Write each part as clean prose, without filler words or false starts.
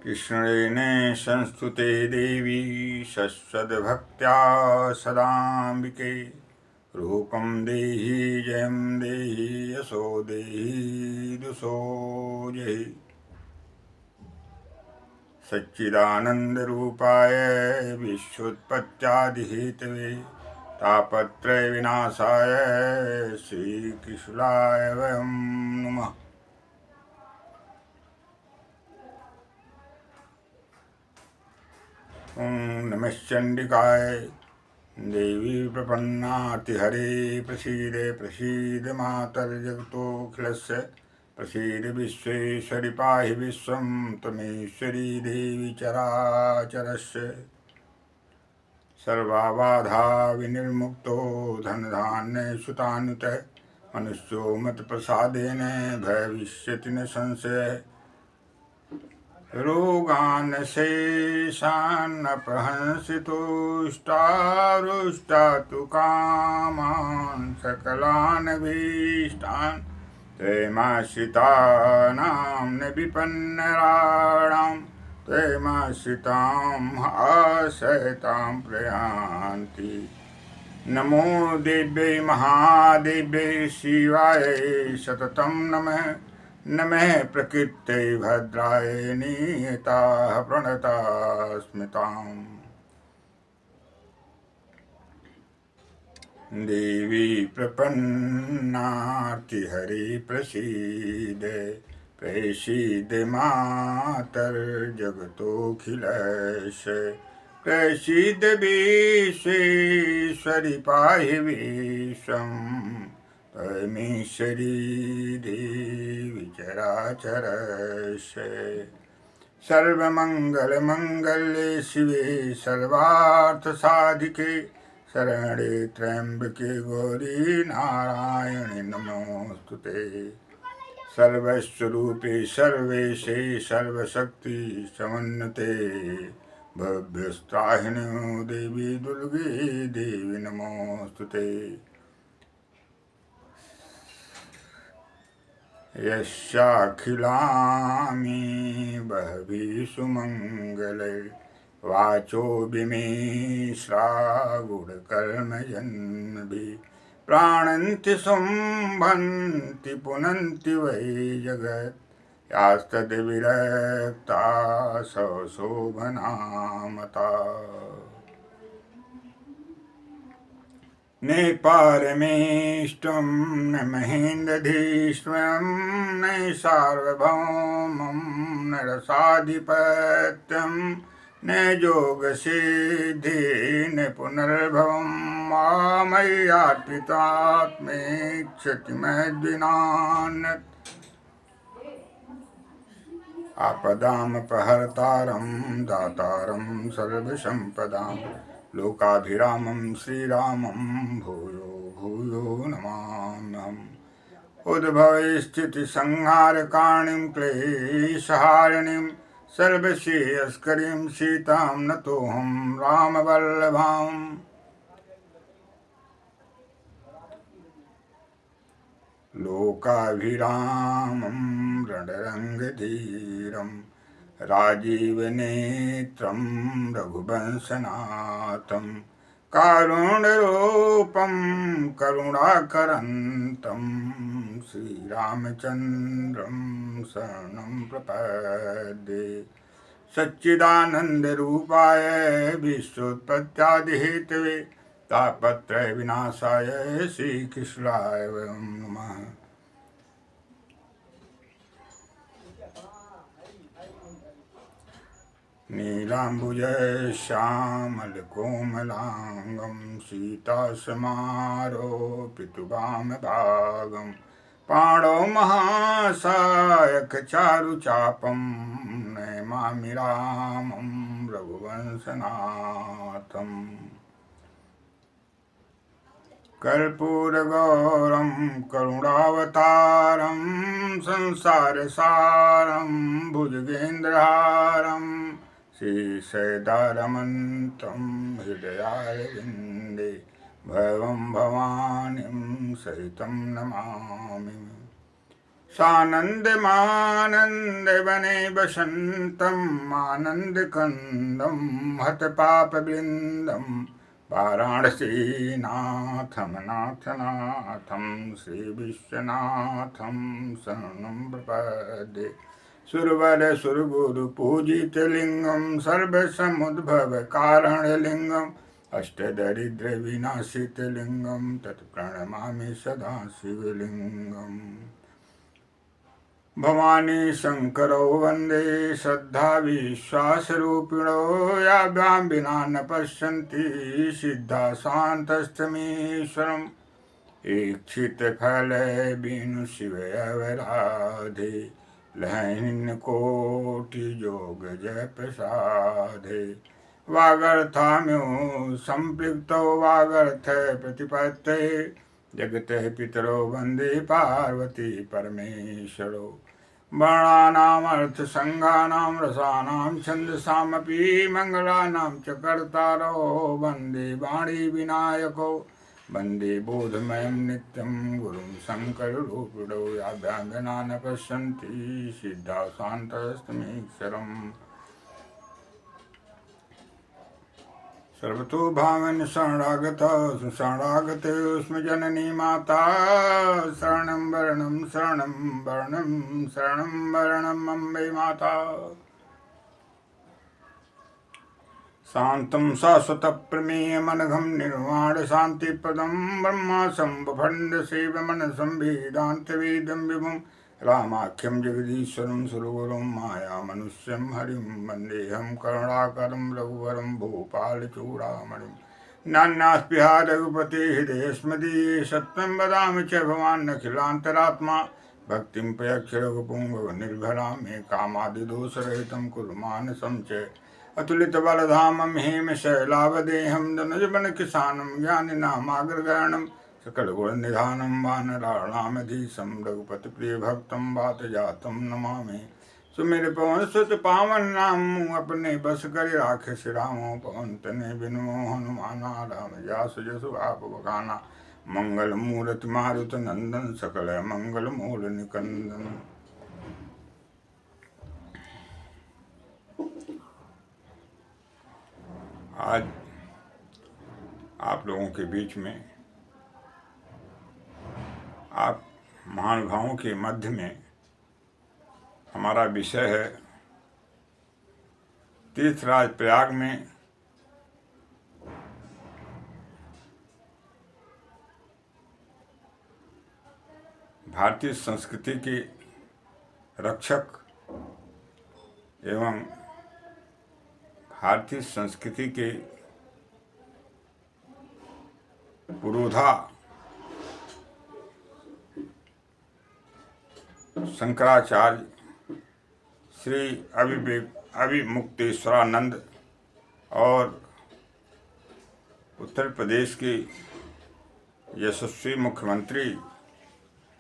कृष्णेन संस्तुते देवी शश्वद्भक्त्या सदाम्बिके। रूपं देहि जयं देहि यशो देहि दुषो जहि। सच्चिदानन्दरूपाय विश्वोत्पत्त्यादिहेतवे तापत्रयविनाशाय श्रीकृष्णाय वयं नमः। ॐ नमश्चण्डिकाय देवी प्रपन्नातिहरे प्रसीद प्रसीद मातर्जगतोऽखिलस्य प्रसीद विश्वेश्वरि पाहि विश्वं त्वमेश्वरी देवी चराचरस्य। सर्वाबाधा विनिर्मुक्तो धनधान्यसुतानुतः मनुष्यो मत्प्रसादेन भविष्यति न संशयः। रोगान् शेषान्नपहंसि तुष्टारुष्टातु कामान् सकलान् भीष्टान् त्वमाश्रितानां न विपन्नराणां त्वमाश्रितां आश्रयतां प्रयान्ति। नमो देव्यै महादेव्यै शिवाय सततं नमः। नमः प्रकृत्यै भद्राय नियताः प्रणतास्मिताम्। देवी प्रपन्नार्तिहरि प्रसीद प्रसीद मातर्जगतोऽखिलस्य। प्रसीद विश्वेश्वरि पाहि विश्वं त्वमेश्वरी देवी चराचरस्य। सर्वमङ्गलमङ्गल्ये शिवे सर्वार्थसाधिके शरणे त्र्यम्बके गौरी नारायणि नमोऽस्तुते। सर्वस्वरूपे सर्वेशे सर्वशक्ति समन्विते भव्यस्त्राहिनो देवी दुर्गे देवी नमोऽस्तुते। यस्याखिलानि बहवी सुमङ्गले वाचो विमिश्रा गुणकर्मजन्मभिः प्राणन्ति शुम्भन्ति पुनन्ति वै जगत् यास्तद्विरक्ता सशोभनामता। न पारमेष्टं न महेन्द्रधीष्वं न सार्वभौमं न रसाधिपत्यं न योगसिद्धि न पुनर्भवं मामय्यार्पितात्मेक्षति मद्विनान्यत्। आपदामपहर्तारं दातारं सर्वसम्पदां लोकाभिरामं श्रीरामं भूयो भूयो नमाम्यहम्। उद्भवस्थितिसंहारकारिणीं क्लेशहारिणीं सर्वश्रेयस्करीं सीतां नतोऽहं रामवल्लभाम्। लोकाभिरामं रणरङ्गधीरं राजीवनेत्रं रघुवंशनाथं कारुण्यरूपं करुणाकरन्तं श्रीरामचन्द्रं शरणं प्रपद्ये। सच्चिदानन्दरूपाय विश्वोत्पत्त्यादिहेतवे तापत्रयविनाशाय श्रीकृष्णाय वयं नमः। नीलाम्बुजश्यामलकोमलाङ्गं सीतासमारोपितुवामभागं पाणौ महासायकचारुचापं नमामि रामं रघुवंशनाथम्। कर्पूरगौरं करुणावतारं संसारसारं भुजगेन्द्रहारं श्रीसैदारमन्तं हृदयारविन्दे भवं भवानीं सहितं नमामि। सानन्दमानन्द वने वसन्तम् आनन्दकन्दं हतपापवृन्दं वाराणसीनाथं नाथनाथं श्रीविश्वनाथं शरणं प्रपद्ये। सुरवर सुरगुरु पूजितलिङ्गं सर्वसमुद्भवकारणलिङ्गम् अष्टदरिद्रविनाशितलिङ्गं तत्प्रणमामि सदा शिवलिङ्गम्। भवानी शंकरौ वन्दे श्रद्धा विश्वासरूपिणो याभ्यां विना न पश्यन्ति सिद्धा शान्तस्तमीश्वरम् ईक्षितफले बीनु शिव अवराधे लहन कोटि योग जय प्रसादे। वागर्थाम्यो संपृक्तो वागर्थ प्रतिपत्ते जगते पितरो वन्दे पार्वती परमेश्वरो। वर्णानामर्थसङ्गानां रसानां छन्दसामपि मङ्गलानां च कर्तारो वन्दे वाणीविनायको वन्दे बोधमयं नित्यं गुरुं शङ्कररूपिणो याभ्यां न पश्यन्ति सिद्धा शान्तस्तमीश्वरम्। सर्वतो भावन शरणागता शरणागते स्म जननी माता शरणं वरणं शरणं वरणं शरणं वरणम् अम्बे माता। शान्तं शाश्वतप्रमेयमनघं निर्वाण शान्तिप्रदं ब्रह्मा शम्भुभण्ड सेवमनसं वेदान्तवेदं विभुं रामाख्यं जगदीश्वरं सुरगुरुं मायामनुष्यं हरिं वन्देऽहं करुणाकरं रघुवरं भूपालचूडामणिं। नान्यास्पृहा रघुपते हृदयस्मदीये सत्यं वदामि च भवान् अखिलान्तरात्मा भक्तिं प्रयच्छ रघुपुङ्गव निर्भरां मे कामादिदोषरहितं कुरु मानसं च। अतुलितबलधामं हेमशैलावदेहं धनुजवनकिसानं ज्ञानिनामाग्रगणं सकलगुणनिधानं वानराणामधीशं रघुपतिप्रियभक्तं वातजातं नमामि। सुमिर पवन सुत पावन नाम अपने बस कर राखे श्रीरामो पवन तने बिनु हनुमाना राम जास जसु आप बखाना। मंगल मूर्ति मारुत नंदन सकल मंगल मूल निकंदन। आज आप लोगों के बीच में आप महानुभावों के मध्य में हमारा विषय है तीर्थराज प्रयाग में भारतीय संस्कृति के रक्षक एवं भारतीय संस्कृति के पुरोधा शंकराचार्य श्री अभिमुक्तेश्वरानंद और उत्तर प्रदेश के यशस्वी मुख्यमंत्री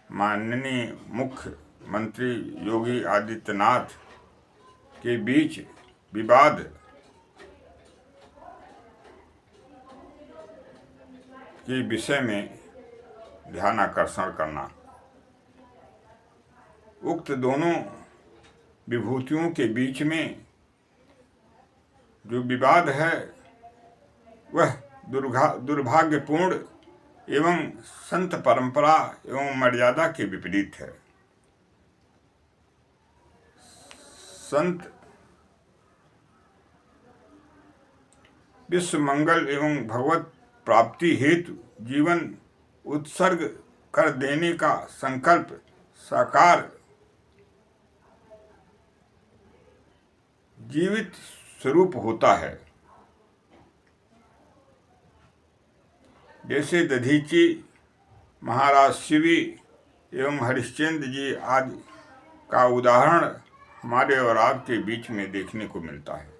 माननीय मुख्यमंत्री योगी आदित्यनाथ के बीच विवाद के विषय में ध्यानाकर्षण करना। उक्त दोनों विभूतियों के बीच में जो विवाद है वह दुर्भाग्यपूर्ण एवं संत परंपरा एवं मर्यादा के विपरीत है। संत विश्व मंगल एवं भगवत प्राप्ति हेतु जीवन उत्सर्ग कर देने का संकल्प साकार जीवित स्वरूप होता है। जैसे दधीची महाराज शिवी एवं हरिश्चंद्र जी आदि का उदाहरण हमारे और आपके बीच में देखने को मिलता है।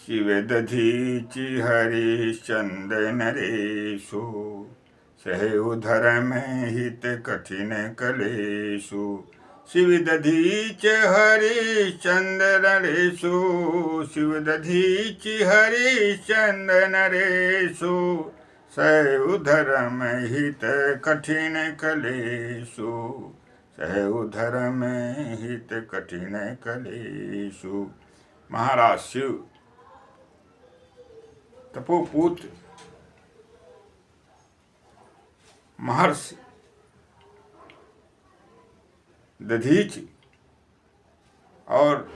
शिव दधीचि हरिश्चंद्र नरेशु सहु धर्म हित कठिन कलेशु। शिव दधीच हरिश्चंद्र नरेशु शिव दधीचि हरिश्चंद्र नरेशु सहु धर्म हित कठिन कलेषु, सहु धर्म हित कठिन कलेषु। महाराज शिव तपोपूत महर्षि दधीच और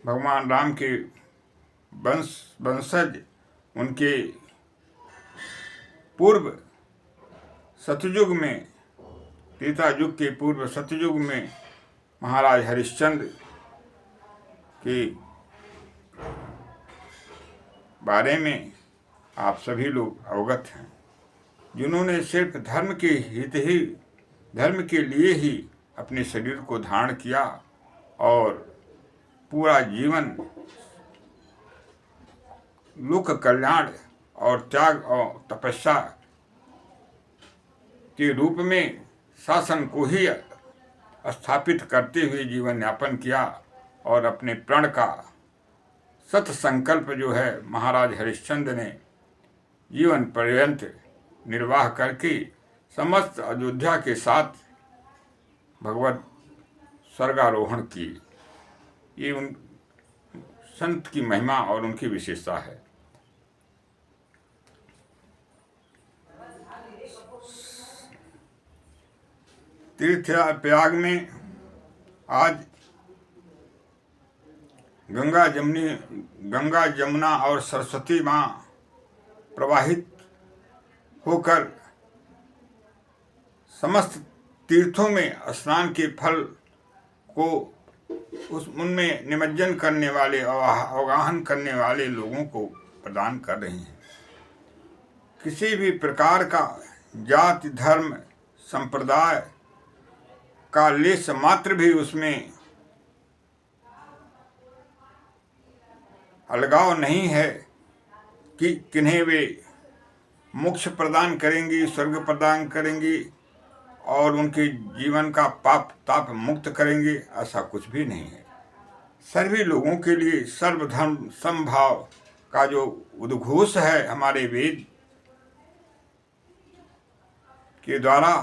भगवान राम के वंशज उनके पूर्व सतयुग में, त्रेता युग के पूर्व सतयुग में महाराज हरिश्चंद्र के बारे में आप सभी लोग अवगत हैं, जिन्होंने सिर्फ धर्म के लिए ही अपने शरीर को धारण किया और पूरा जीवन लोक कल्याण और त्याग और तपस्या के रूप में शासन को ही स्थापित करते हुए जीवन यापन किया और अपने प्रण का सत संकल्प जो है महाराज हरिश्चंद्र ने जीवन पर्यंत निर्वाह करके समस्त अयोध्या के साथ भगवत स्वर्गारोहण किए। ये उन संत की महिमा और उनकी विशेषता है। तीर्थ प्रयाग में आज गंगा जमुना और सरस्वती माँ प्रवाहित होकर समस्त तीर्थों में स्नान के फल को उनमें निमज्जन करने वाले और अवगाहन करने वाले लोगों को प्रदान कर रही हैं। किसी भी प्रकार का जाति धर्म संप्रदाय का लेश मात्र भी उसमें अलगाव नहीं है कि किन्हें वे मोक्ष प्रदान करेंगी, स्वर्ग प्रदान करेंगी और उनके जीवन का पाप ताप मुक्त करेंगे, ऐसा कुछ भी नहीं है। सभी लोगों के लिए सर्वधर्म समभाव का जो उद्घोष है हमारे वेद के द्वारा,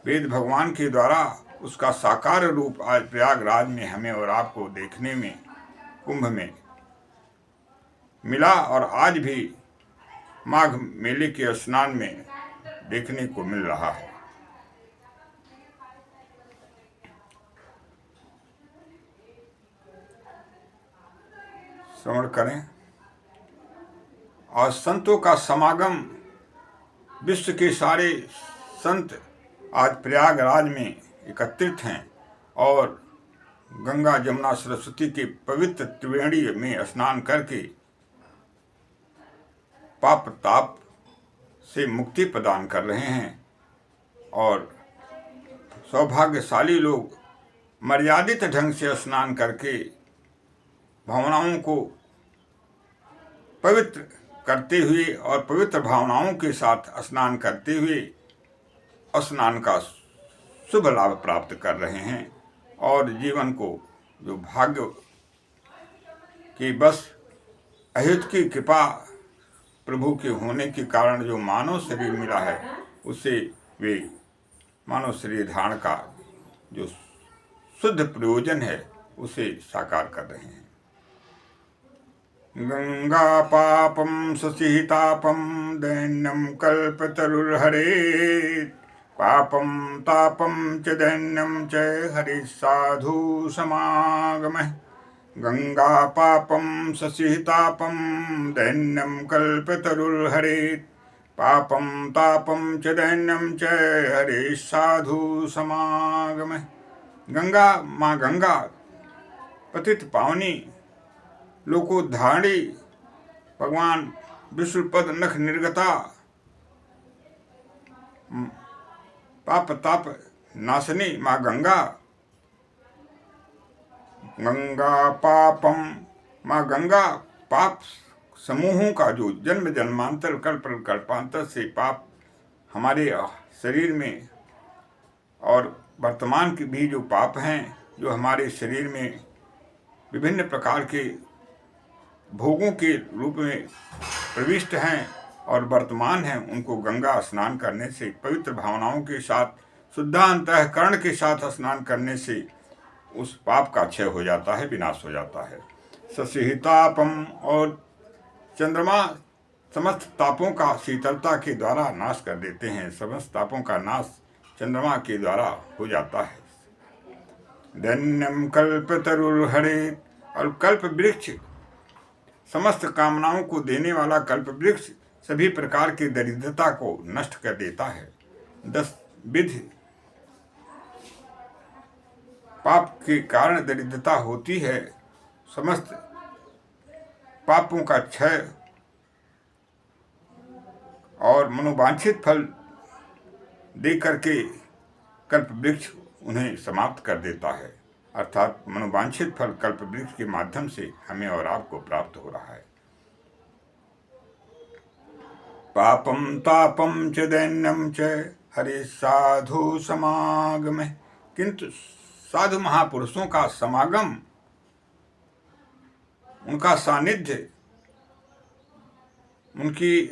वेद भगवान के द्वारा उसका साकार रूप आज प्रयागराज में हमें और आपको देखने में कुंभ में मिला और आज भी माघ मेले के स्नान में देखने को मिल रहा है। श्रवण करें। और संतों का समागम, विश्व के सारे संत आज प्रयागराज में एकत्रित हैं और गंगा जमुना सरस्वती के पवित्र त्रिवेणी में स्नान करके पाप ताप से मुक्ति प्रदान कर रहे हैं। और सौभाग्यशाली लोग मर्यादित ढंग से स्नान करके भावनाओं को पवित्र करते हुए और पवित्र भावनाओं के साथ स्नान करते हुए स्नान का शुभ लाभ प्राप्त कर रहे हैं और जीवन को जो भाग्य की बस अहित की कृपा प्रभु के होने के कारण जो मानव शरीर मिला है उससे वे मानव शरीर धारण का जो शुद्ध प्रयोजन है उसे साकार कर रहे हैं। गंगा पापम ससिहितापम दैन्यम कल्पतरुर्हरेत्, पापम तापम च दैन्यम च हरि साधु समागमः। गंगा पापम ससिहितापम दैन्यम कल्पतरुर्हरेत्, पापम तापम च दैन्यम च हरि साधु समागमः। गंगा माँ गंगा पतित पावनी लोकोद्धारिणी भगवान विष्णुपद नख निर्गता पाप ताप नाशनी माँ गंगा, गंगा पापम माँ गंगा पाप समूहों का जो जन्म जन्मांतर कल्प कल्पांतर से पाप हमारे शरीर में और वर्तमान के भी जो पाप हैं जो हमारे शरीर में विभिन्न प्रकार के भोगों के रूप में प्रविष्ट हैं और वर्तमान हैं उनको गंगा स्नान करने से, पवित्र भावनाओं के साथ, शुद्धांतःकरण के साथ स्नान करने से उस पाप का क्षय हो जाता है, विनाश हो जाता है। शशितापम, और चंद्रमा समस्त तापों का शीतलता के द्वारा नाश कर देते हैं। समस्त तापों का नाश चंद्रमा के द्वारा हो जाता है। दैन्यम कल्पतरुर्हरे, और कल्प वृक्ष, समस्त कामनाओं को देने वाला कल्प वृक्ष सभी प्रकार की दरिद्रता को नष्ट कर देता है। 10 विधि पाप के कारण दरिद्रता होती है, समस्त पापों का क्षय और मनोवांछित फल दे करके कल्प वृक्ष उन्हें समाप्त कर देता है। अर्थात मनोवांछित फल कल्प वृक्ष के माध्यम से हमें और आपको प्राप्त हो रहा है। पापम तापम च दैन्यम च हरि साधु समागम, किंतु साधु महापुरुषों का समागम, उनका सानिध्य, उनकी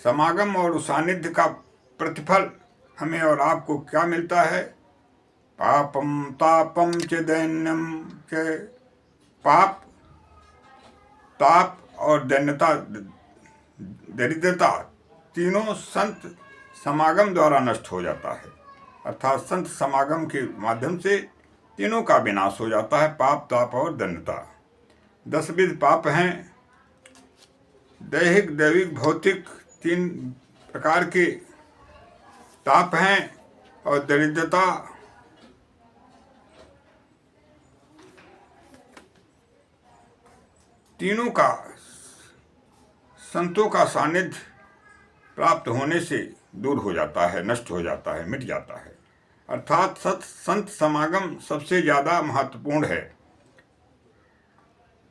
समागम और सानिध्य का प्रतिफल हमें और आपको क्या मिलता है? पापम तापम च दैन्यम च, पाप, ताप और दैन्यता, दरिद्रता, तीनों संत समागम द्वारा नष्ट हो जाता है। अर्थात संत समागम के माध्यम से तीनों का विनाश हो जाता है, पाप, ताप और दैन्यता। 10 विध पाप हैं, दैहिक, दैविक, भौतिक, 3 प्रकार के ताप हैं, और दरिद्रता, तीनों का संतों का सानिध्य प्राप्त होने से दूर हो जाता है, नष्ट हो जाता है, मिट जाता है। अर्थात संत समागम सबसे ज़्यादा महत्वपूर्ण है।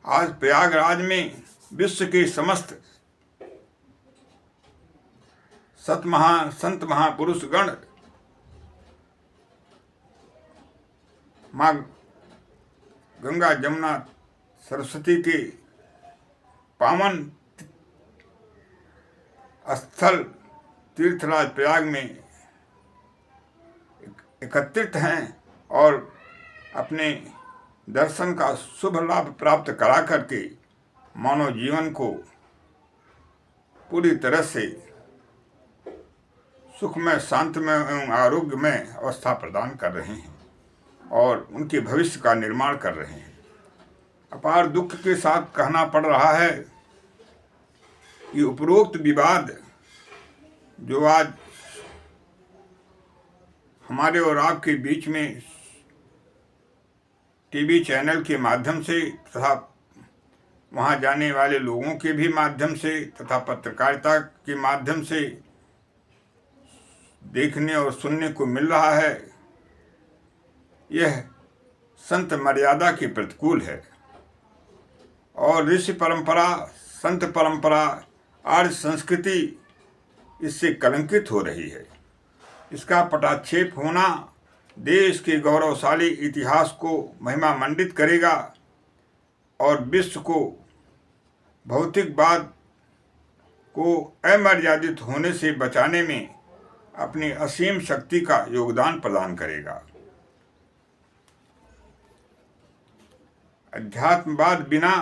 आज प्रयागराज में विश्व के समस्त संत महापुरुष गण माँ गंगा, जमुना, सरस्वती के पावन स्थल तीर्थराज प्रयाग में एकत्रित हैं और अपने दर्शन का शुभ लाभ प्राप्त करा करके मानव जीवन को पूरी तरह से सुखमय, शांतिमय एवं आरोग्यमय अवस्था प्रदान कर रहे हैं और उनके भविष्य का निर्माण कर रहे हैं। अपार दुख के साथ कहना पड़ रहा है कि उपरोक्त विवाद जो आज हमारे और आपके बीच में टीवी चैनल के माध्यम से तथा वहाँ जाने वाले लोगों के भी माध्यम से तथा पत्रकारिता के माध्यम से देखने और सुनने को मिल रहा है, यह संत मर्यादा के प्रतिकूल है और ऋषि परंपरा, संत परंपरा, आर्य संस्कृति इससे कलंकित हो रही है। इसका पटाक्षेप होना देश के गौरवशाली इतिहास को महिमा मंडित करेगा और विश्व को भौतिकवाद को अमर्यादित होने से बचाने में अपनी असीम शक्ति का योगदान प्रदान करेगा। अध्यात्मवाद बिना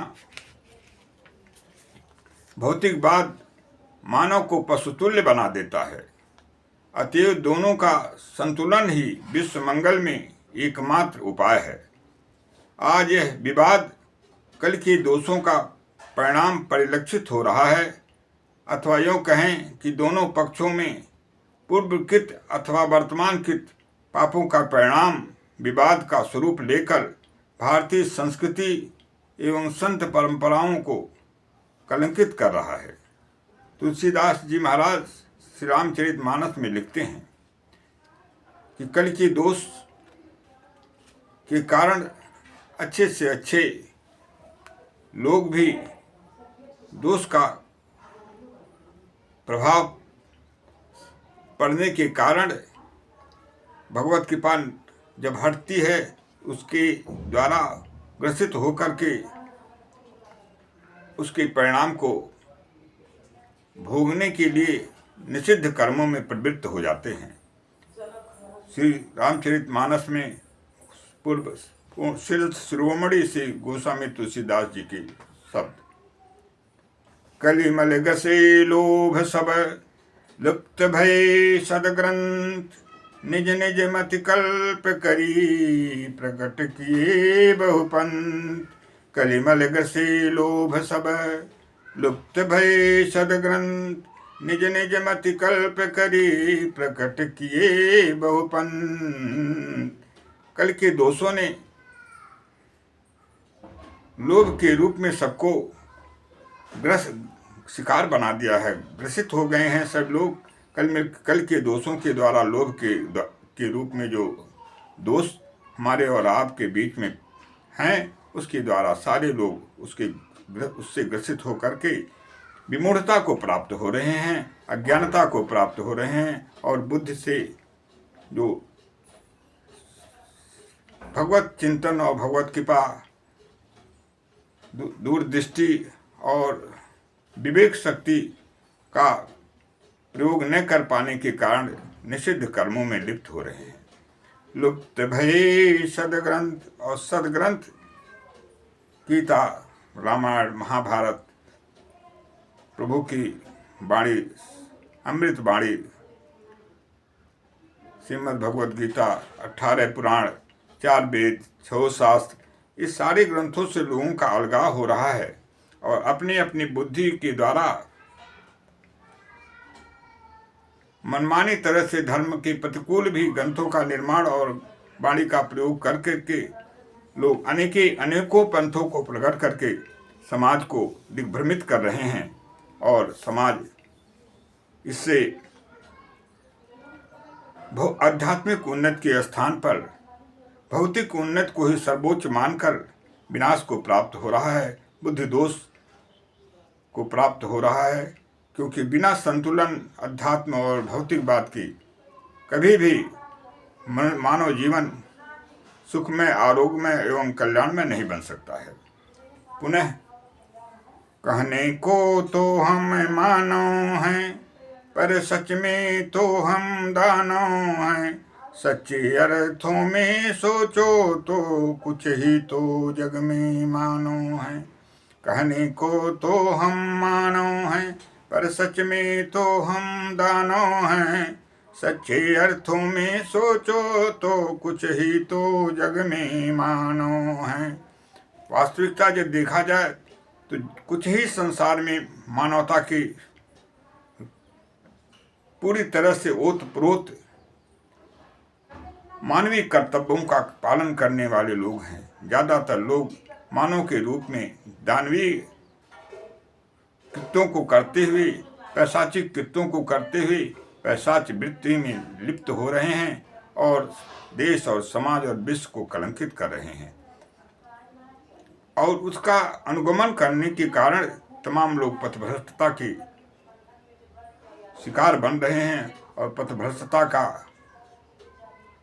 भौतिकवाद मानव को पशुतुल्य बना देता है। अतएव दोनों का संतुलन ही विश्व मंगल में एकमात्र उपाय है। आज यह विवाद कल के दोषों का परिणाम परिलक्षित हो रहा है, अथवा यूँ कहें कि दोनों पक्षों में पूर्वकृत अथवा वर्तमानकृत पापों का परिणाम विवाद का स्वरूप लेकर भारतीय संस्कृति एवं संत परंपराओं को कलंकित कर रहा है। तुलसीदास जी महाराज श्री रामचरितमानस में लिखते हैं कि कल के दोष के कारण अच्छे से अच्छे लोग भी दोष का प्रभाव पड़ने के कारण भगवत कृपा जब हटती है, उसके द्वारा ग्रसित होकर के उसके परिणाम को भोगने के लिए निषिद्ध कर्मों में प्रवृत्त हो जाते हैं। श्री रामचरितमानस में पूर्व शिरोमणि से गोस्वामी तुलसीदास जी के शब्द। कलिमल गसे लोभ सब लुप्त भय सदग्रंथ, निज निज मति कल्प करी प्रकट किए बहुपंथ। कलिमल गसे लोभ सब लुप्त भय सदग्रंथ, निज निज मति कल्प करी प्रकट किए बहुपंथ। कल के दोषों ने लोभ के रूप में सबको शिकार बना दिया है, ग्रसित हो गए हैं सब लोग। कल के दोषों के द्वारा लोभ के रूप में जो दोष हमारे और आपके बीच में हैं, उसके द्वारा सारे लोग उससे ग्रसित होकर के विमूढ़ता को प्राप्त हो रहे हैं, अज्ञानता को प्राप्त हो रहे हैं, और बुद्धि से जो भगवत चिंतन और भगवत कृपा, दूरदृष्टि और विवेक शक्ति का प्रयोग न कर पाने के कारण निषिद्ध कर्मों में लिप्त हो रहे हैं। लुप्त भय सदग्रंथ, और सदग्रंथ गीता, रामायण, महाभारत, प्रभु की वाणी, अमृत वाणी, श्रीमद् भगवद गीता, 18 पुराण, 4 वेद, 6 शास्त्र, इस सारे ग्रंथों से लोगों का अलगाव हो रहा है और अपनी अपनी बुद्धि के द्वारा मनमानी तरह से धर्म के प्रतिकूल भी ग्रंथों का निर्माण और वाणी का प्रयोग कर करके लोग अनेकों पंथों को प्रकट करके समाज को दिग्भ्रमित कर रहे हैं, और समाज इससे आध्यात्मिक उन्नति के स्थान पर भौतिक उन्नति को ही सर्वोच्च मानकर विनाश को प्राप्त हो रहा है, बुद्धि दोष को प्राप्त हो रहा है। क्योंकि बिना संतुलन अध्यात्म और भौतिकवाद की कभी भी मानव जीवन सुखमय, आरोग्यमय एवं कल्याणमय नहीं बन सकता है। पुनः कहने को तो हम मानव हैं, पर सच में तो हम दानव हैं। सच्चे अर्थों में सोचो तो कुछ ही तो जग में मानो है। कहने को तो हम मानव हैं, पर सच में तो हम दानव हैं। सच्चे अर्थों में सोचो तो कुछ ही तो जग में मानो है। वास्तविकता जब देखा जाए तो कुछ ही संसार में मानवता की पूरी तरह से ओतप्रोत मानवीय कर्तव्यों का पालन करने वाले लोग हैं। ज़्यादातर लोग मानव के रूप में दानवीय कृत्यों को करते हुए, पैशाचिक कृत्यों को करते हुए पैशाच वृत्ति में लिप्त हो रहे हैं और देश और समाज और विश्व को कलंकित कर रहे हैं। और उसका अनुगमन करने के कारण तमाम लोग पथभ्रष्टता के शिकार बन रहे हैं और पथभ्रष्टता का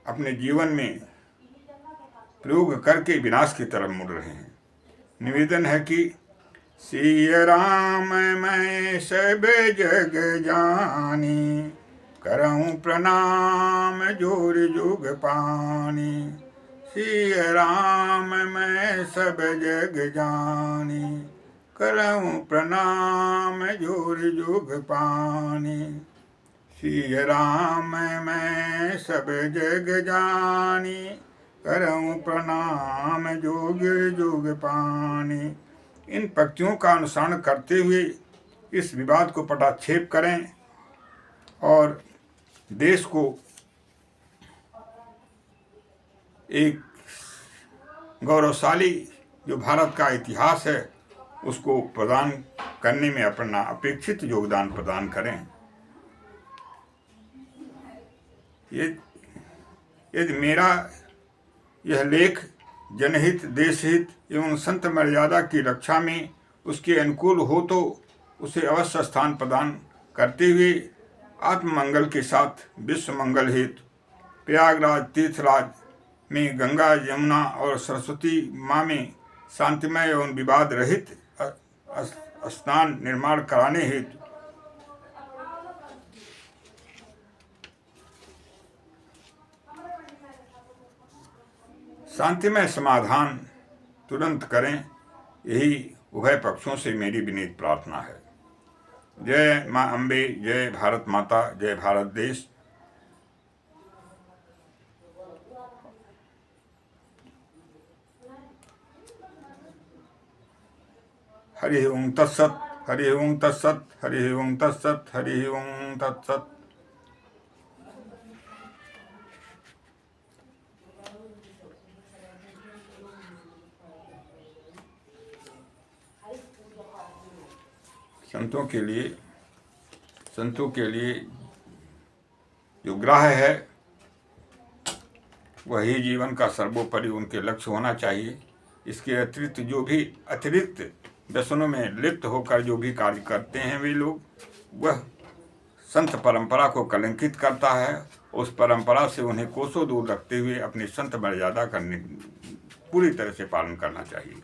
अपने जीवन में प्रयोग करके विनाश की तरफ मुड़ रहे हैं। निवेदन है कि सिय राम मैं सब जग जानी, करऊं प्रणाम जोर जुग पानी। सिय राम मैं सब जग जानी, करऊं प्रणाम जोर जुग पानी। सिय राम मैं सब जग जानी, करऊं प्रणाम जोग जुग पानी। इन पंक्तियों का अनुसरण करते हुए इस विवाद को पटाक्षेप करें और देश को एक गौरवशाली जो भारत का इतिहास है उसको प्रदान करने में अपना अपेक्षित योगदान प्रदान करें। यदि मेरा यह लेख जनहित, देशहित एवं संत मर्यादा की रक्षा में उसके अनुकूल हो तो उसे अवश्य स्थान प्रदान करते हुए आत्ममंगल के साथ विश्व मंगल हेतु प्रयागराज तीर्थराज में गंगा, यमुना और सरस्वती माँ में शांतिमय एवं विवाद रहित स्नान निर्माण कराने हेतु शांतिमय समाधान तुरंत करें, यही उभय पक्षों से मेरी विनीत प्रार्थना है। जय माँ अम्बे, जय भारत माता, जय भारत देश। हरि ओम तत्सत, हरि ओम तत्सत, हरि ओम तत्सत, हरि ओम तत्सत। संतों के लिए जो ग्राह्य है वही जीवन का सर्वोपरि उनके लक्ष्य होना चाहिए। इसके अतिरिक्त जो भी अतिरिक्त व्यसनों में लिप्त होकर जो भी कार्य करते हैं वे लोग, वह संत परंपरा को कलंकित करता है। उस परंपरा से उन्हें कोसों दूर रखते हुए अपनी संत मर्यादा करने पूरी तरह से पालन करना चाहिए।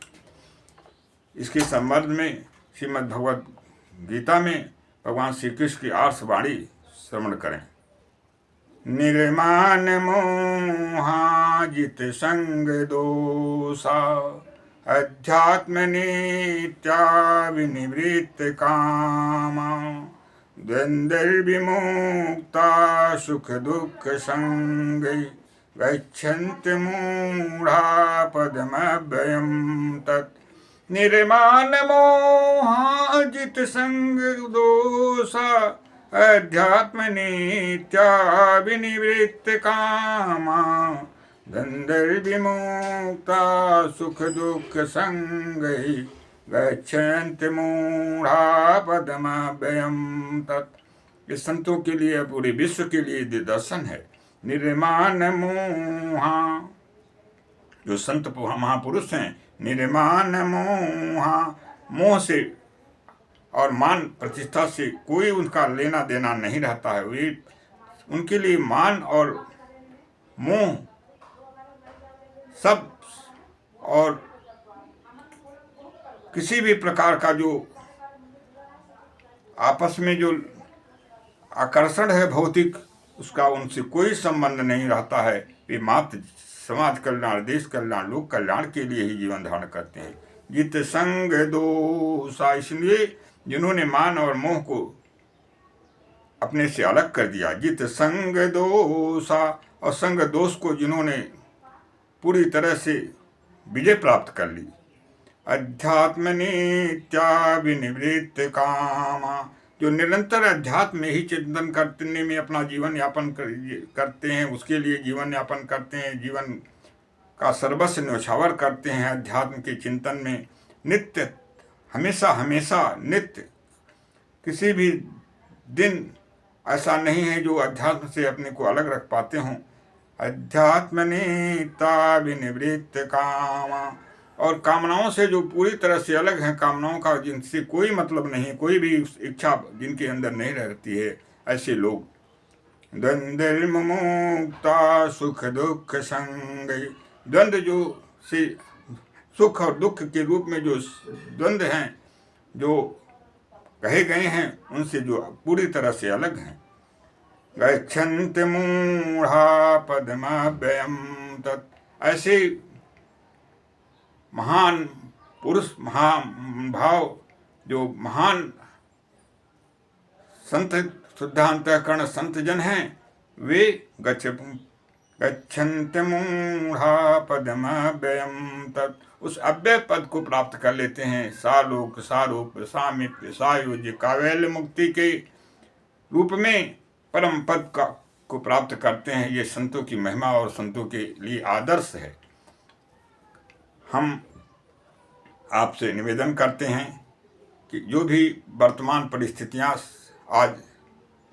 इसके संबंध में श्रीमद् भगवद गीता में भगवान श्री कृष्ण की आर्ष वाणी श्रवण करें। निर्माण मोहा जित संग दोषा, अध्यात्म नित्या विनिवृत्त कामा, द्वंद्वविमुक्ता सुख दुख संगै, गच्छन्ति मूढ़ा पदमव्ययं तत्। निर्माण मोहा जित संग दोषा, अध्यात्म नित्या विनिवृत्त कामा, द्वंद्वविमुक्ता सुख दुख संगै, गच्छन्ति मूढ़ा पदमव्ययं तत्। इस संतों के लिए, पूरे विश्व के लिए दर्शन है। निर्माण मोहा, जो संत महापुरुष हैं, निर्माण मोहा, मोह से और मान प्रतिष्ठा से कोई उनका लेना देना नहीं रहता है। वे उनके लिए मान और मोह सब और किसी भी प्रकार का जो आपस में जो आकर्षण है भौतिक, उसका उनसे कोई संबंध नहीं रहता है। वे मात्र समाज कल्याण, देश कल्याण, लोक कल्याण के लिए ही जीवन धारण करते हैं। जित संग दोषा, इसलिए जिन्होंने मान और मोह को अपने से अलग कर दिया। जित संग दोषा, और संग दोष को जिन्होंने पूरी तरह से विजय प्राप्त कर ली। अध्यात्म नित्या विनिवृत्त कामा, जो निरंतर अध्यात्म में ही चिंतन करने में अपना जीवन यापन करते हैं, उसके लिए जीवन यापन करते हैं, जीवन का सर्वस्व न्यौछावर करते हैं अध्यात्म के चिंतन में। नित्य, हमेशा हमेशा नित्य, किसी भी दिन ऐसा नहीं है जो अध्यात्म से अपने को अलग रख पाते हों। अध्यात्म नित्या विनिवृत्त कामा, और कामनाओं से जो पूरी तरह से अलग हैं, कामनाओं का जिनसे कोई मतलब नहीं, कोई भी इच्छा जिनके अंदर नहीं रहती है, ऐसे लोग। द्वंद्वविमुक्ता सुख दुख संगै, द्वंद्व जो से सुख और दुख के रूप में जो द्वंद्व हैं, जो कहे गए हैं, उनसे जो पूरी तरह से अलग हैं। गच्छन्ति मूढ़ा पदमव्ययं तत्, ऐसे महान पुरुष, महाभाव, जो महान संत, शुद्धांतःकरण संत जन हैं, वे गच्छन्ति मूढ़ा पदमव्ययं तत्, उस अव्यय पद को प्राप्त कर लेते हैं। सालोक, सारूप, सामिप्य, सायुज्य, कावैल्य मुक्ति के रूप में परम पद को प्राप्त करते हैं। ये संतों की महिमा और संतों के लिए आदर्श है। हम आपसे निवेदन करते हैं कि जो भी वर्तमान परिस्थितियां आज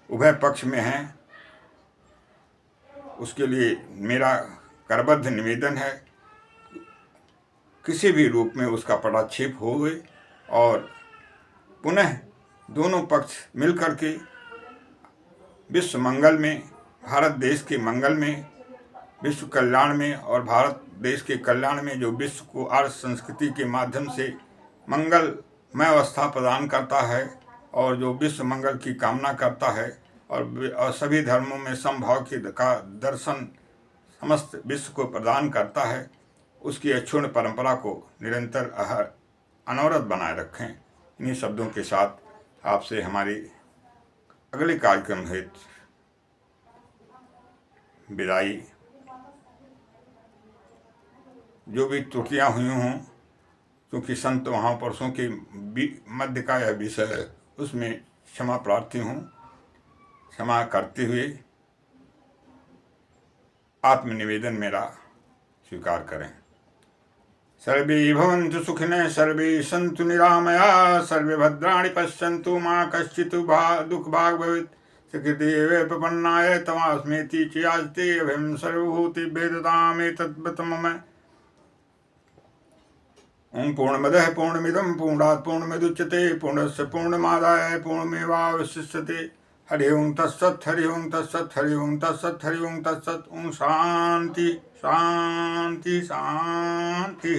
उभय पक्ष में हैं, उसके लिए मेरा करबद्ध निवेदन है, किसी भी रूप में उसका पटाक्षेप होवे और पुनः दोनों पक्ष मिलकर के विश्व मंगल में, भारत देश के मंगल में, विश्व कल्याण में और भारत देश के कल्याण में, जो विश्व को आर्य संस्कृति के माध्यम से मंगलमय अवस्था प्रदान करता है और जो विश्व मंगल की कामना करता है और सभी धर्मों में समभाव का दर्शन समस्त विश्व को प्रदान करता है, उसकी अक्षुण्ण परंपरा को निरंतर अनवरत बनाए रखें। इन्हीं शब्दों के साथ आपसे हमारी अगले कार्यक्रम हेतु विदाई। जो भी त्रुटियां हुई हों, क्योंकि संत महापुरुषों के मध्य का यह विषय है, उसमें क्षमा प्रार्थी हूँ। क्षमा करते हुए आत्मनिवेदन मेरा स्वीकार करें। सर्वे भवन्तु सुखिनः, सर्वे सन्तु निरामया, सर्वे भद्राणि पश्यन्तु मा कश्चित् दुःखभाग् भवेत्। सकृदेव प्रपन्नाय तमास्मेति चियास्ते अभयं सर्वभूतेभ्यो ददामि मम। ओम पूर्णमदः पूर्णमिदं पूर्णात् पूर्णमुदच्यते पूर्णस्य पूर्णमादाय पूर्णमेवावशिष्यते। हरि ओम तत्सत्, हरि ओम तत्सत्, हरि ओम तत्सत्, हरि ओम तत्सत्। ओम शांति शांति शांति।